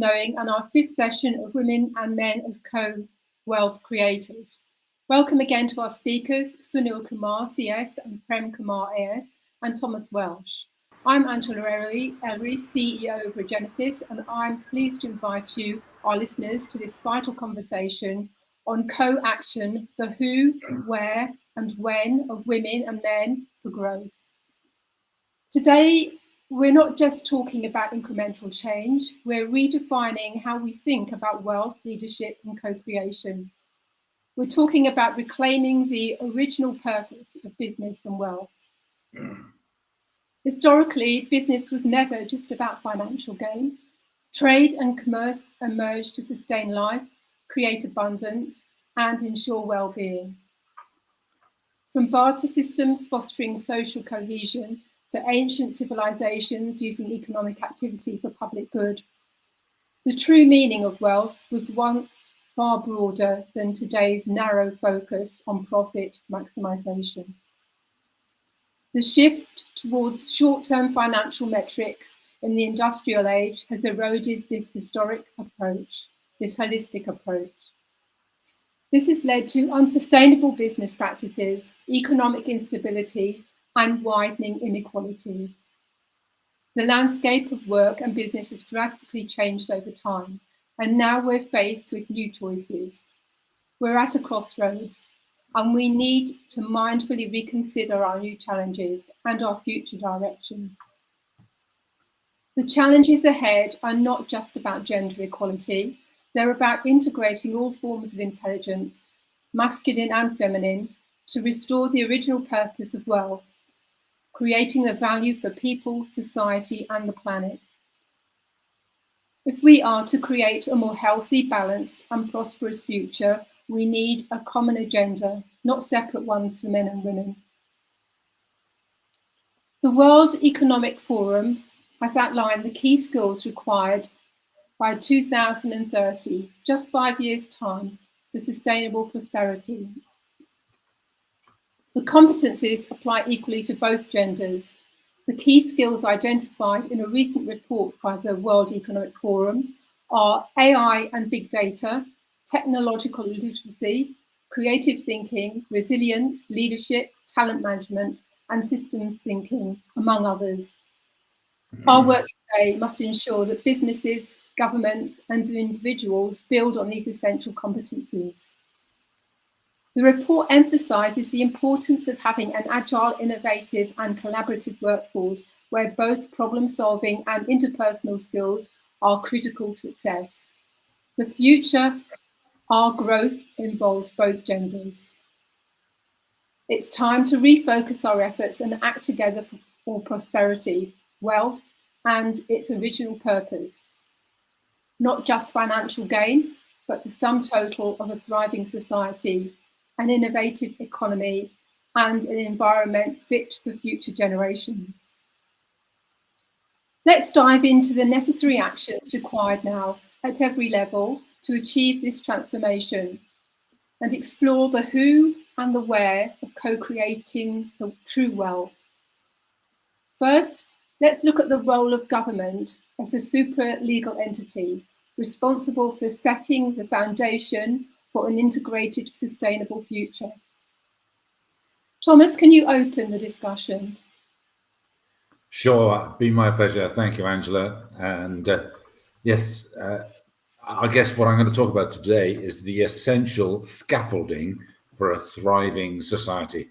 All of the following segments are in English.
knowing and our fifth session of Women and Men as Co-Wealth Creators. Welcome again to our speakers, Sunil Kumar, CS, and Prem Kumar, AS, and Thomas Welsh. I'm Angela Ellery, CEO of Regenesis, and I'm pleased to invite you, our listeners, to this vital conversation on co-action, the who, where, and when of women and men for growth. Today, we're not just talking about incremental change, we're redefining how we think about wealth, leadership, and co-creation. We're talking about reclaiming the original purpose of business and wealth. Historically, business was never just about financial gain. Trade and commerce emerged to sustain life, create abundance, and ensure well-being. From barter systems fostering social cohesion to ancient civilizations using economic activity for public good, the true meaning of wealth was once far broader than today's narrow focus on profit maximization. The shift towards short-term financial metrics in the industrial age has eroded this historic approach, this holistic approach. This has led to unsustainable business practices, economic instability, and widening inequality. The landscape of work and business has drastically changed over time, and now we're faced with new choices. We're at a crossroads, and we need to mindfully reconsider our new challenges and our future direction. The challenges ahead are not just about gender equality, they're about integrating all forms of intelligence, masculine and feminine, to restore the original purpose of wealth, creating the value for people, society, and the planet. If we are to create a more healthy, balanced, and prosperous future, we need a common agenda, not separate ones for men and women. The World Economic Forum has outlined the key skills required by 2030, just 5 years' time, for sustainable prosperity. The competencies apply equally to both genders. The key skills identified in a recent report by the World Economic Forum are AI and big data, technological literacy, creative thinking, resilience, leadership, talent management, and systems thinking, among others. Our work today must ensure that businesses, governments, and individuals build on these essential competencies. The report emphasises the importance of having an agile, innovative, and collaborative workforce where both problem-solving and interpersonal skills are critical for success. The future, our growth, involves both genders. It's time to refocus our efforts and act together for prosperity, wealth, and its original purpose. Not just financial gain, but the sum total of a thriving society, an innovative economy, and an environment fit for future generations. Let's dive into the necessary actions required now at every level to achieve this transformation and explore the who and the where of co-creating the true wealth. First, let's look at the role of government as a supra-legal entity responsible for setting the foundation for an integrated, sustainable future. Thomas, can you open the discussion? Sure, be my pleasure. Thank you, Angela. And yes, I guess what I'm going to talk about today is the essential scaffolding for a thriving society.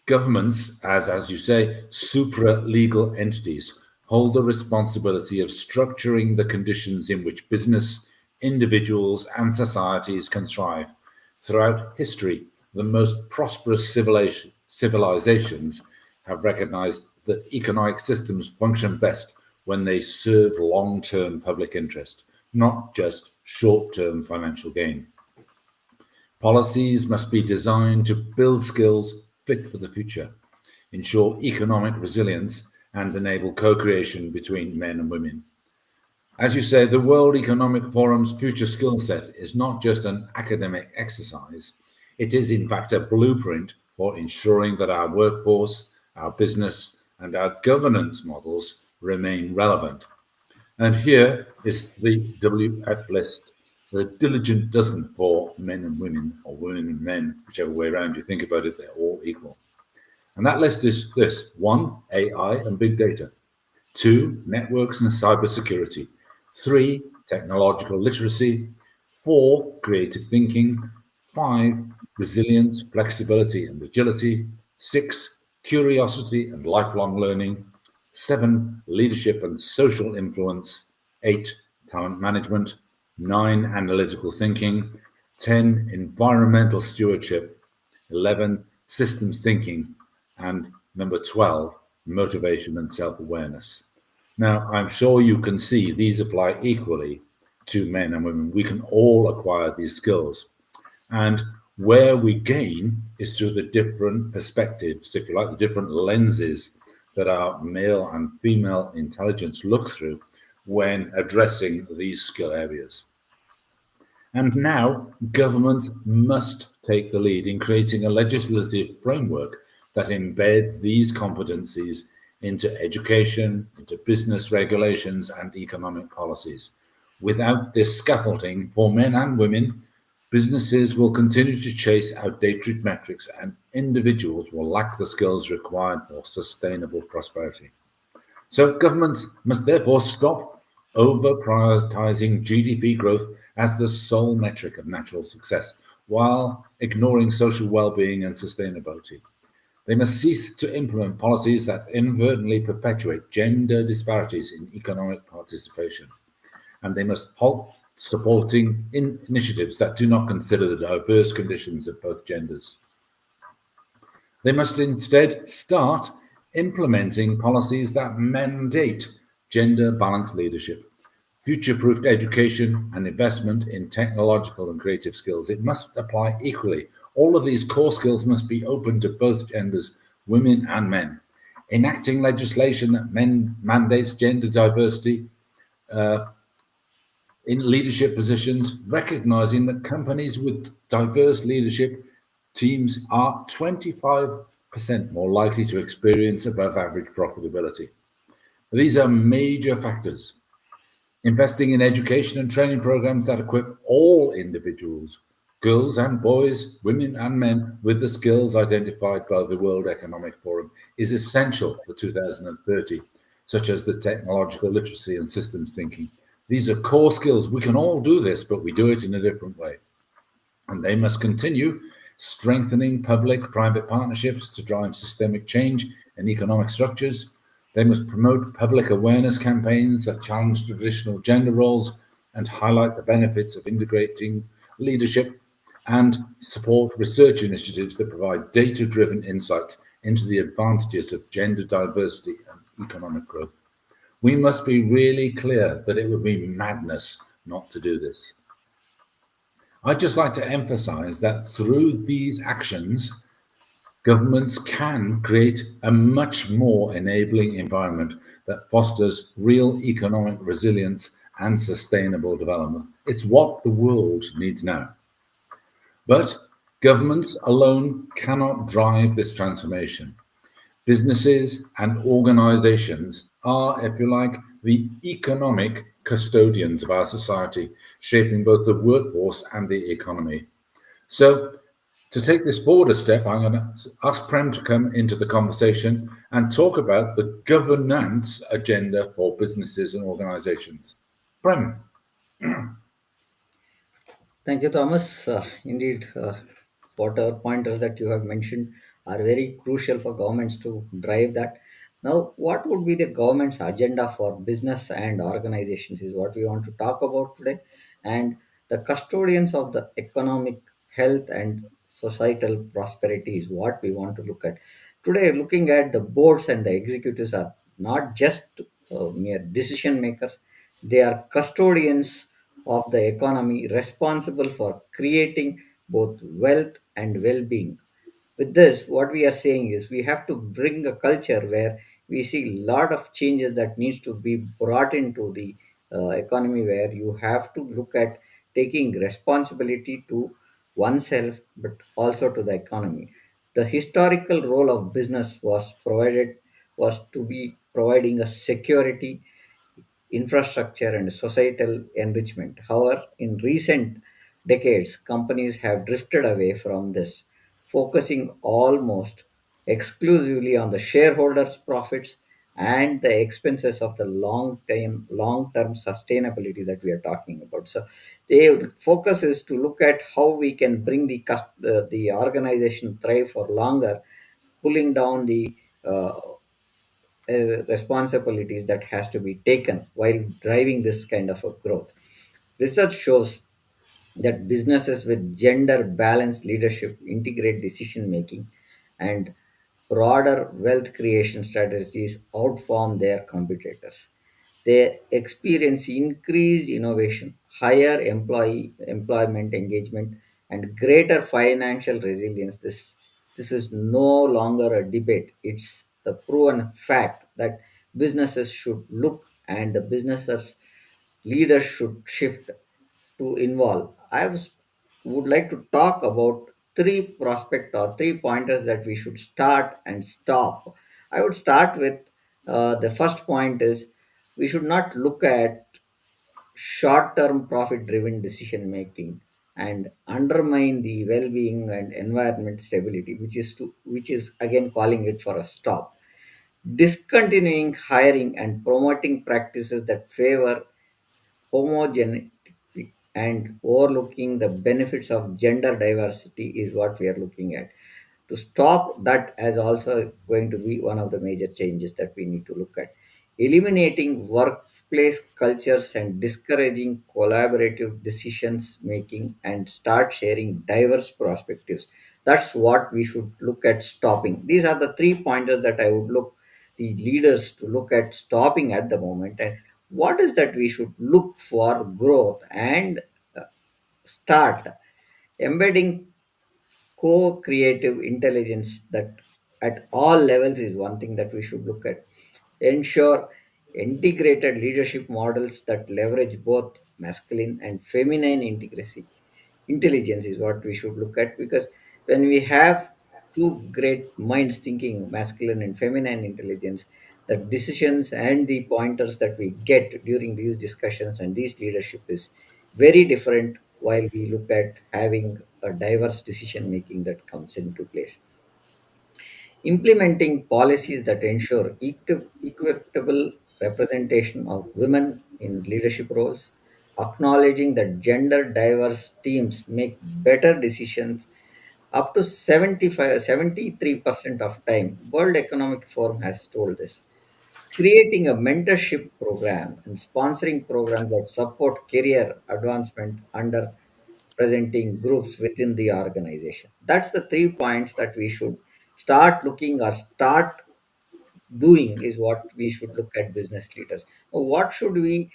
Governments, as you say, supra-legal entities, hold the responsibility of structuring the conditions in which business, individuals, and societies can thrive. Throughout history, the most prosperous civilizations have recognized that economic systems function best when they serve long-term public interest, not just short-term financial gain. Policies must be designed to build skills fit for the future, ensure economic resilience, and enable co-creation between men and women. As you say, the World Economic Forum's future skill set is not just an academic exercise. It is, in fact, a blueprint for ensuring that our workforce, our business, and our governance models remain relevant. And here is the WF list. The diligent doesn't for men and women, or women and men, whichever way around you think about it, they're all equal. And that list is this: one, AI and big data; two, networks and cybersecurity; three, technological literacy; four, creative thinking; five, resilience, flexibility, and agility; six, curiosity and lifelong learning; seven, leadership and social influence; eight, talent management; nine, analytical thinking; 10, environmental stewardship; 11, systems thinking; and number 12, motivation and self awareness. Now, I'm sure you can see these apply equally to men and women. We can all acquire these skills. And where we gain is through the different perspectives, if you like, the different lenses that our male and female intelligence look through when addressing these skill areas. And now governments must take the lead in creating a legislative framework that embeds these competencies into education, into business regulations, and economic policies. Without this scaffolding for men and women, businesses will continue to chase outdated metrics and individuals will lack the skills required for sustainable prosperity. So governments must therefore stop over prioritizing GDP growth as the sole metric of natural success, while ignoring social well-being and sustainability. They must cease to implement policies that inadvertently perpetuate gender disparities in economic participation, and they must halt supporting initiatives that do not consider the diverse conditions of both genders. They must instead start implementing policies that mandate gender balanced leadership, future proofed education, and investment in technological and creative skills. It must apply equally. All of these core skills must be open to both genders, women and men. Enacting legislation that mandates gender diversity in leadership positions, recognizing that companies with diverse leadership teams are 25% more likely to experience above average profitability. These are major factors. Investing in education and training programs that equip all individuals, girls and boys, women and men, with the skills identified by the World Economic Forum is essential for 2030, such as the technological literacy and systems thinking. These are core skills. We can all do this, but we do it in a different way. And they must continue strengthening public-private partnerships to drive systemic change in economic structures. They must promote public awareness campaigns that challenge traditional gender roles and highlight the benefits of integrating leadership, and support research initiatives that provide data-driven insights into the advantages of gender diversity and economic growth. We must be really clear that it would be madness not to do this. I'd just like to emphasize that through these actions, governments can create a much more enabling environment that fosters real economic resilience and sustainable development. It's what the world needs now. But governments alone cannot drive this transformation. Businesses and organizations are, if you like, the economic custodians of our society, shaping both the workforce and the economy. So, to take this forward a step, I'm going to ask Prem to come into the conversation and talk about the governance agenda for businesses and organizations. Prem. Thank you, Thomas. Indeed, whatever pointers that you have mentioned are very crucial for governments to drive that. Now, what would be the government's agenda for business and organizations is what we want to talk about today. And the custodians of the economic health and societal prosperity is what we want to look at. Today, looking at the boards and the executives are not just mere decision makers, they are custodians of the economy responsible for creating both wealth and well-being. With this, what we are saying is we have to bring a culture where we see a lot of changes that needs to be brought into the economy, where you have to look at taking responsibility to oneself but also to the economy. The historical role of business was to be providing a security infrastructure, and societal enrichment. However, in recent decades, companies have drifted away from this, focusing almost exclusively on the shareholders' profits and the expenses of the long-term sustainability that we are talking about. So, the focus is to look at how we can bring the organization thrive for longer, pulling down the responsibilities that has to be taken while driving this kind of a growth. Research shows that businesses with gender balanced leadership integrate decision making and broader wealth creation strategies outperform their competitors. They experience increased innovation, higher employee employment engagement, and greater financial resilience. This is no longer a debate. It's the proven fact that businesses should look and the businesses leaders should shift to involve. Would like to talk about three prospect or three pointers that we should start and stop. I would start with the first point is we should not look at short-term profit-driven decision making and undermine the well-being and environment stability, which is again calling it for a stop. Discontinuing hiring and promoting practices that favor homogeneity and overlooking the benefits of gender diversity is what we are looking at. To stop that as also going to be one of the major changes that we need to look at. Eliminating workplace cultures and discouraging collaborative decisions making and start sharing diverse perspectives. That's what we should look at stopping. These are the three pointers that I would look the leaders to look at stopping at the moment. And what is that we should look for growth and uh, start embedding co-creative intelligence that at all levels is one thing that we should look at. Ensure integrated leadership models that leverage both masculine and feminine intelligence is what we should look at, because when we have two great minds thinking masculine and feminine intelligence, the decisions and the pointers that we get during these discussions and these leadership is very different while we look at having a diverse decision making that comes into place. Implementing policies that ensure equitable representation of women in leadership roles, acknowledging that gender diverse teams make better decisions up to 73% of time. World Economic Forum has told this. Creating a mentorship program and sponsoring programs that support career advancement under presenting groups within the organization. That's the three points that we should start looking or start doing is what we should look at business leaders. Now, what should we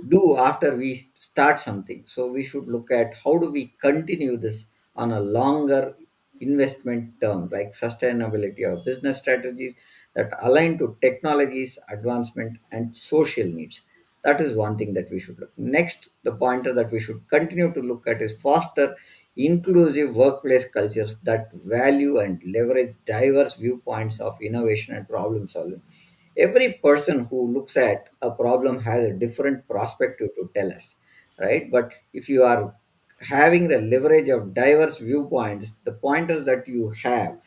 do after we start something? So we should look at how do we continue this on a longer investment term, like sustainability of business strategies that align to technologies, advancement, and social needs. That is one thing that we should look. Next, the pointer that we should continue to look at is foster inclusive workplace cultures that value and leverage diverse viewpoints of innovation and problem solving. Every person who looks at a problem has a different perspective to tell us, right? But if you are having the leverage of diverse viewpoints, the pointers that you have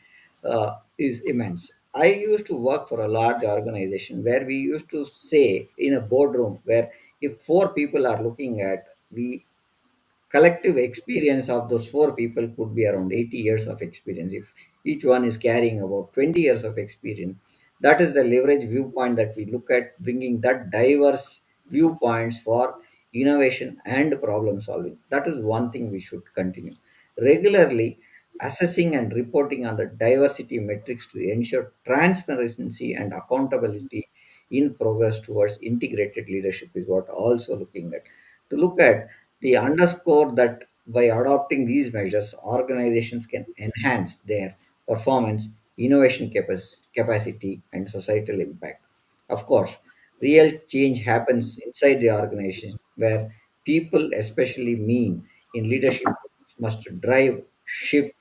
is immense. I used to work for a large organization where we used to say in a boardroom where if four people are looking at, we collective experience of those four people could be around 80 years of experience. If each one is carrying about 20 years of experience, that is the leverage viewpoint that we look at, bringing that diverse viewpoints for innovation and problem solving. That is one thing we should continue regularly assessing and reporting on the diversity metrics to ensure transparency and accountability in progress towards integrated leadership is what also looking at. To look at the underscore that by adopting these measures, organizations can enhance their performance, innovation capacity, and societal impact. Of course, real change happens inside the organization where people, especially mean in leadership, must drive, shift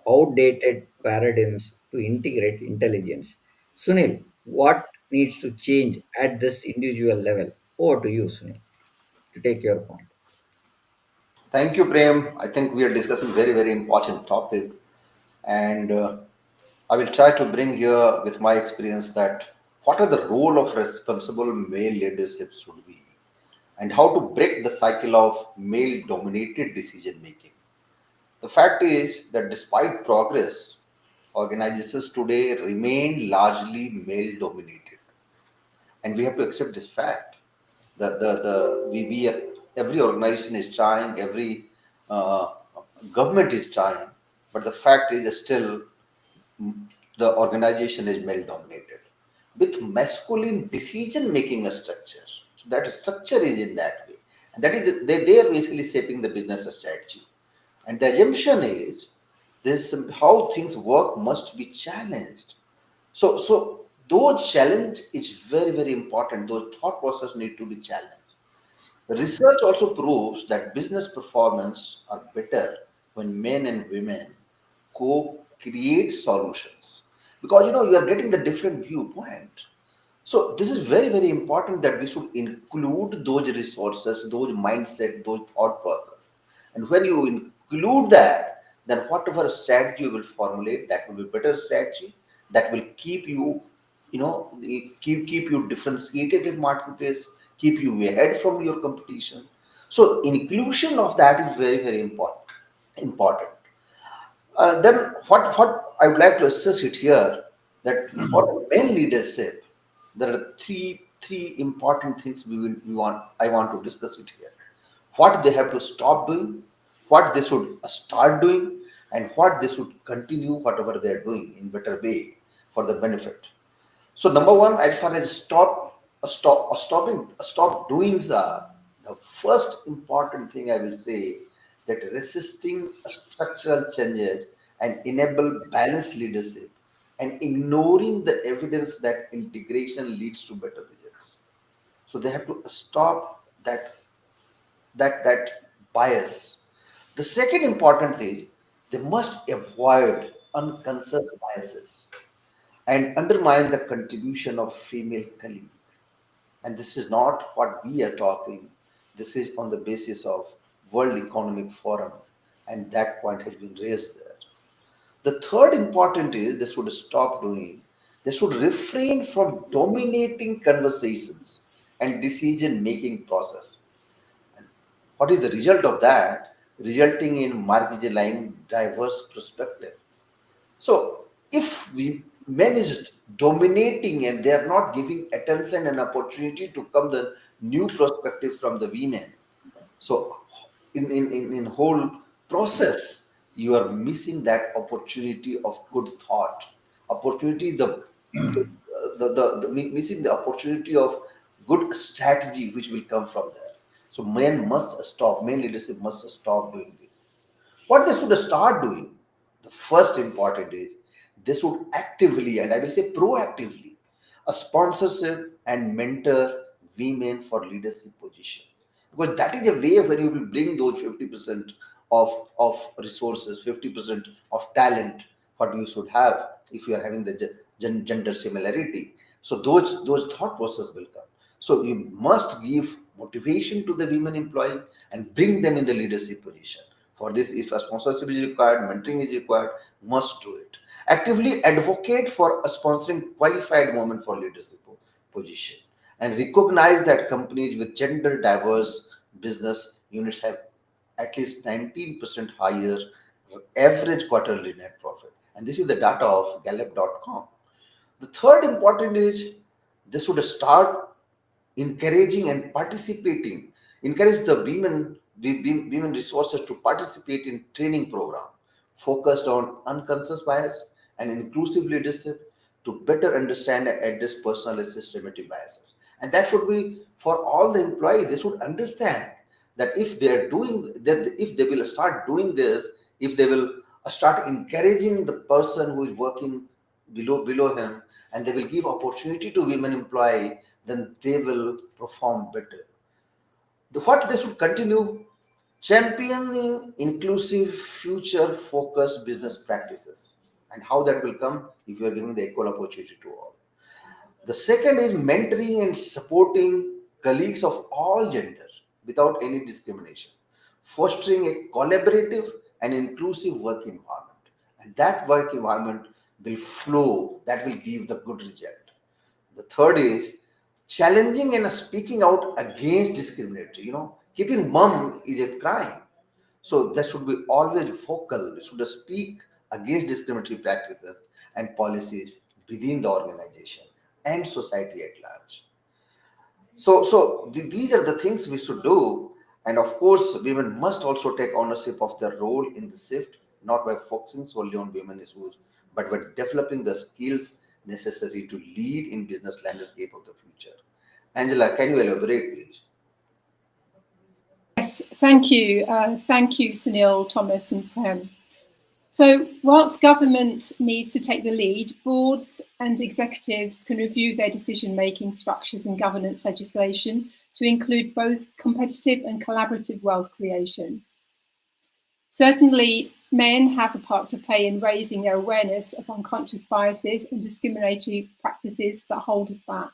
outdated paradigms to integrate intelligence. Sunil, what needs to change at this individual level? Over to you, Sunil, to take your point. Thank you, Prem. I think we are discussing very, very important topic, and I will try to bring here with my experience that what are the role of responsible male leadership should be, and how to break the cycle of male-dominated decision making. The fact is that despite progress, organizations today remain largely male-dominated, and we have to accept this fact. The every organization is trying, every uh, government is trying, but the fact is still the organization is male dominated with masculine decision making structure. So that structure is in that way, and that is they are basically shaping the business strategy. And the assumption is this: how things work must be challenged. So those challenge is very, very important. Those thought process need to be challenged. Research also proves that business performance are better when men and women co-create solutions, because you are getting the different viewpoint. So this is very, very important that we should include those resources, those mindset, those thought process. And when you include that, then whatever strategy you will formulate, that will be better strategy. That will keep you, keep you differentiated in marketplace, keep you ahead from your competition. So inclusion of that is very, very important. Important. Then what I would like to assess it here, that for men leadership, there are three important things we want I want to discuss it here. What they have to stop doing, what they should start doing, and what they should continue whatever they are doing in better way for the benefit. So number one, as far as stop doings are, the first important thing I will say, that resisting structural changes and enable balanced leadership and ignoring the evidence that integration leads to better results. So they have to stop that bias. The second important thing, they must avoid unconscious biases and undermine the contribution of female colleagues. And this is not what we are talking. This is on the basis of World Economic Forum, and that point has been raised there. The third important is they should stop doing. They should refrain from dominating conversations and decision making process. And what is the result of that? Resulting in marginalizing diverse perspective. So if we men is dominating and they are not giving attention and opportunity to come the new perspective from the women, so in whole process you are missing that opportunity of good thought, opportunity missing the opportunity of good strategy which will come from there. So men leadership must stop doing this. What they should start doing, the first important is they should actively, and I will say proactively, a sponsorship and mentor women for leadership position. Because that is a way where you will bring those 50% of resources, 50% of talent, what you should have if you are having the gender similarity. So those thought process will come. So you must give motivation to the women employee and bring them in the leadership position. For this, if a sponsorship is required, mentoring is required, must do it. Actively advocate for a sponsoring qualified women for leadership position, and recognize that companies with gender diverse business units have at least 19% higher average quarterly net profit. And this is the data of Gallup.com. The third important is they should start encouraging and participating, encourage the women resources to participate in training program focused on unconscious bias and inclusive leadership to better understand and address personal and systematic biases. And that should be for all the employees. They should understand that if they are doing that, if they will start doing this, if they will start encouraging the person who is working below him, and they will give opportunity to women employee, then they will perform better. What they should continue, championing inclusive future focused business practices. And how that will come, if you are giving the equal opportunity to all. The second is mentoring and supporting colleagues of all genders without any discrimination, fostering a collaborative and inclusive work environment. And that work environment will flow, that will give the good result. The third is challenging and speaking out against discriminatory. Keeping mum is a crime. So there should be always vocal, should speak against discriminatory practices and policies within the organization and society at large. These are the things we should do. And of course, women must also take ownership of their role in the shift, not by focusing solely on women issues, but by developing the skills necessary to lead in business landscape of the future. Angela, can you elaborate, please? Yes, thank you. Thank you, Sunil, Thomas and Prem. So whilst government needs to take the lead, boards and executives can review their decision-making structures and governance legislation to include both competitive and collaborative wealth creation. Certainly, men have a part to play in raising their awareness of unconscious biases and discriminatory practices that hold us back.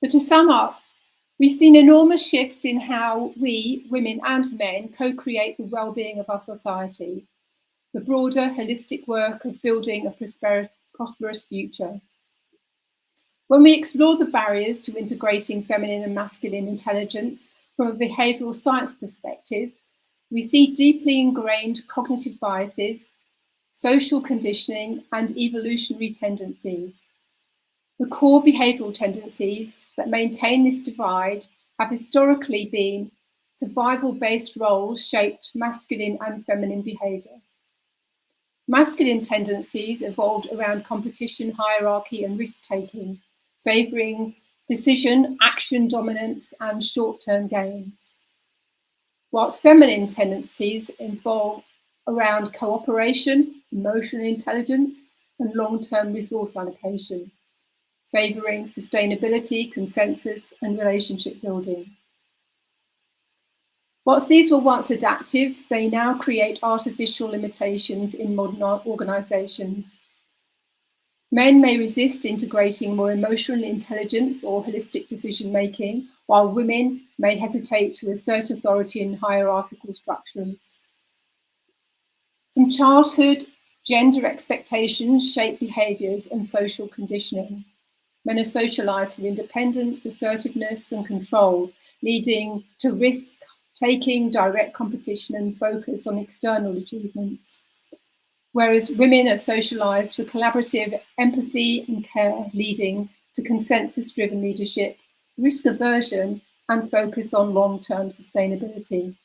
So to sum up, we've seen enormous shifts in how we, women and men, co-create the well-being of our society, the broader holistic work of building a prosperous future. When we explore the barriers to integrating feminine and masculine intelligence from a behavioural science perspective, we see deeply ingrained cognitive biases, social conditioning, and evolutionary tendencies. The core behavioural tendencies that maintain this divide have historically been survival-based roles shaped masculine and feminine behaviour. Masculine tendencies evolved around competition, hierarchy, and risk-taking, favouring decision, action dominance, and short-term gains. Whilst feminine tendencies evolve around cooperation, emotional intelligence, and long-term resource allocation, favouring sustainability, consensus, and relationship building. Whilst these were once adaptive, they now create artificial limitations in modern organisations. Men may resist integrating more emotional intelligence or holistic decision-making, while women may hesitate to assert authority in hierarchical structures. From childhood, gender expectations shape behaviours and social conditioning. Men are socialised for independence, assertiveness, and control, leading to risk-taking, direct competition, and focus on external achievements. Whereas women are socialised for collaborative empathy and care, leading to consensus-driven leadership, risk aversion, and focus on long-term sustainability.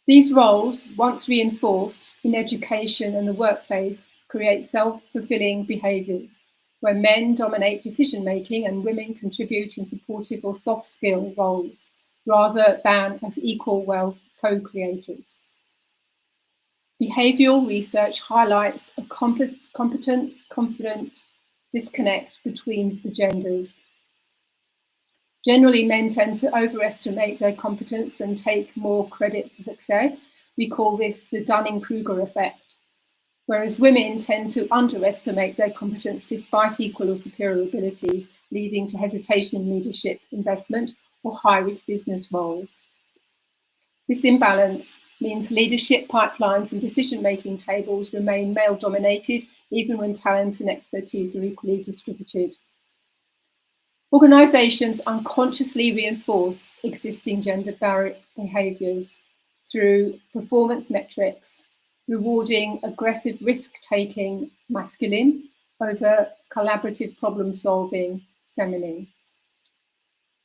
These roles, once reinforced in education and the workplace, create self-fulfilling behaviours, where men dominate decision-making and women contribute in supportive or soft-skill roles, rather than as equal wealth co-creators. Behavioural research highlights a competence-confident disconnect between the genders. Generally, men tend to overestimate their competence and take more credit for success. We call this the Dunning-Kruger effect, whereas women tend to underestimate their competence despite equal or superior abilities, leading to hesitation in leadership, investment, or high-risk business roles. This imbalance means leadership pipelines and decision-making tables remain male-dominated, even when talent and expertise are equally distributed. Organisations unconsciously reinforce existing gender behaviours through performance metrics, rewarding aggressive risk-taking masculine over collaborative problem-solving feminine.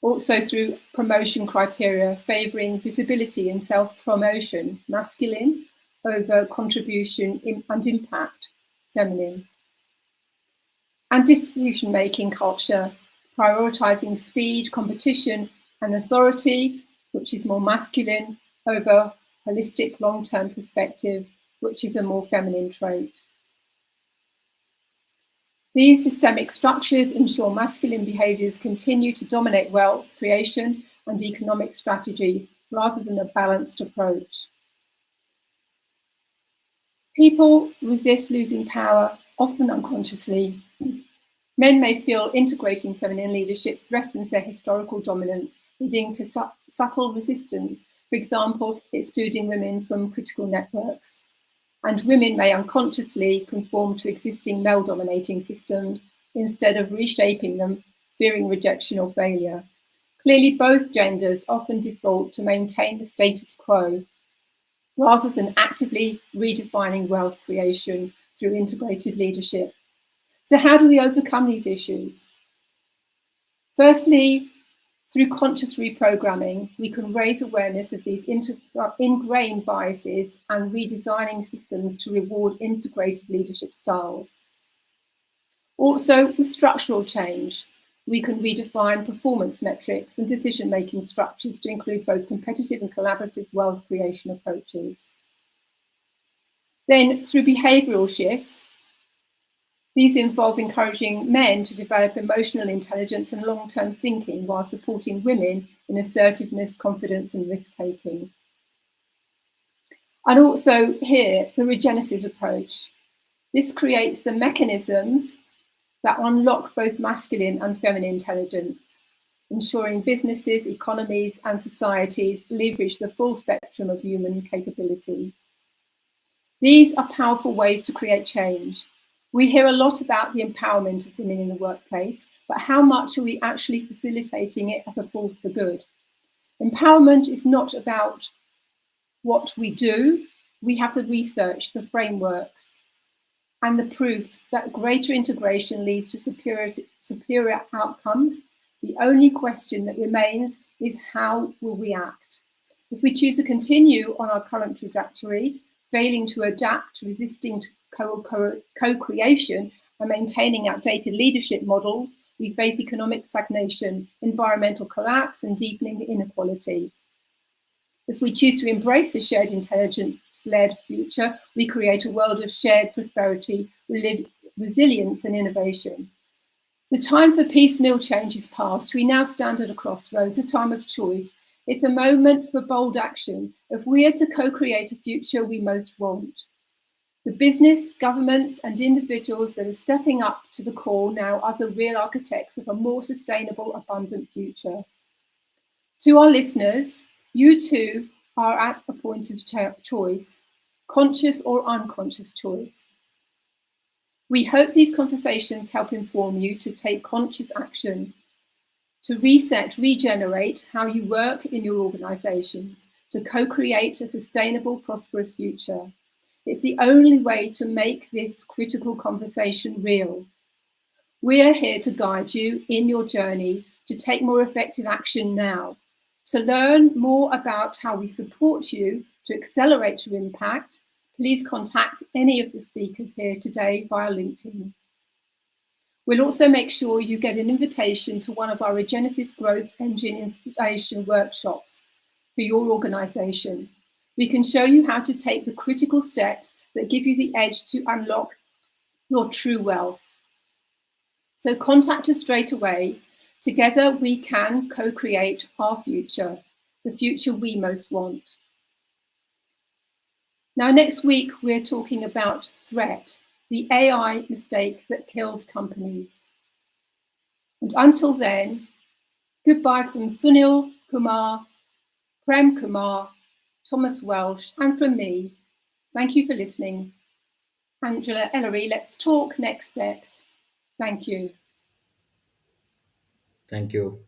Also through promotion criteria favouring visibility and self-promotion masculine over contribution and impact feminine. And decision-making culture prioritising speed, competition, and authority, which is more masculine, over holistic long-term perspective, which is a more feminine trait. These systemic structures ensure masculine behaviours continue to dominate wealth creation and economic strategy rather than a balanced approach. People resist losing power, often unconsciously, Men may feel integrating feminine leadership threatens their historical dominance, leading to subtle resistance, for example, excluding women from critical networks. And women may unconsciously conform to existing male-dominating systems instead of reshaping them, fearing rejection or failure. Clearly, both genders often default to maintain the status quo, rather than actively redefining wealth creation through integrated leadership. So how do we overcome these issues? Firstly, through conscious reprogramming, we can raise awareness of these ingrained biases and redesigning systems to reward integrated leadership styles. Also, with structural change, we can redefine performance metrics and decision-making structures to include both competitive and collaborative wealth creation approaches. Then, through behavioural shifts, these involve encouraging men to develop emotional intelligence and long-term thinking while supporting women in assertiveness, confidence, and risk-taking. And also here, the regenesis approach. This creates the mechanisms that unlock both masculine and feminine intelligence, ensuring businesses, economies, and societies leverage the full spectrum of human capability. These are powerful ways to create change. We hear a lot about the empowerment of women in the workplace, but how much are we actually facilitating it as a force for good? Empowerment is not about what we do. We have the research, the frameworks, and the proof that greater integration leads to superior outcomes. The only question that remains is how will we act? If we choose to continue on our current trajectory, failing to adapt, resisting to co-creation, and maintaining outdated leadership models, we face economic stagnation, environmental collapse, and deepening inequality. If we choose to embrace a shared intelligence-led future, we create a world of shared prosperity, resilience, and innovation. The time for piecemeal change is past. We now stand at a crossroads, a time of choice. It's a moment for bold action if we are to co-create a future we most want. The business, governments, and individuals that are stepping up to the call now are the real architects of a more sustainable, abundant future. To our listeners, you too are at a point of choice, conscious or unconscious choice. We hope these conversations help inform you to take conscious action, to reset, regenerate how you work in your organisations, to co-create a sustainable, prosperous future. It's the only way to make this critical conversation real. We are here to guide you in your journey to take more effective action now. To learn more about how we support you to accelerate your impact, please contact any of the speakers here today via LinkedIn. We'll also make sure you get an invitation to one of our Regenesis Growth Engine installation workshops for your organisation. We can show you how to take the critical steps that give you the edge to unlock your true wealth. So contact us straight away. Together we can co-create our future, the future we most want. Now, next week, we're talking about threat, the AI mistake that kills companies. And until then, goodbye from Sunil, Kumar, Prem, Kumar, Thomas Welsh, and from me. Thank you for listening. Angela, Ellery, let's talk next steps. Thank you. Thank you.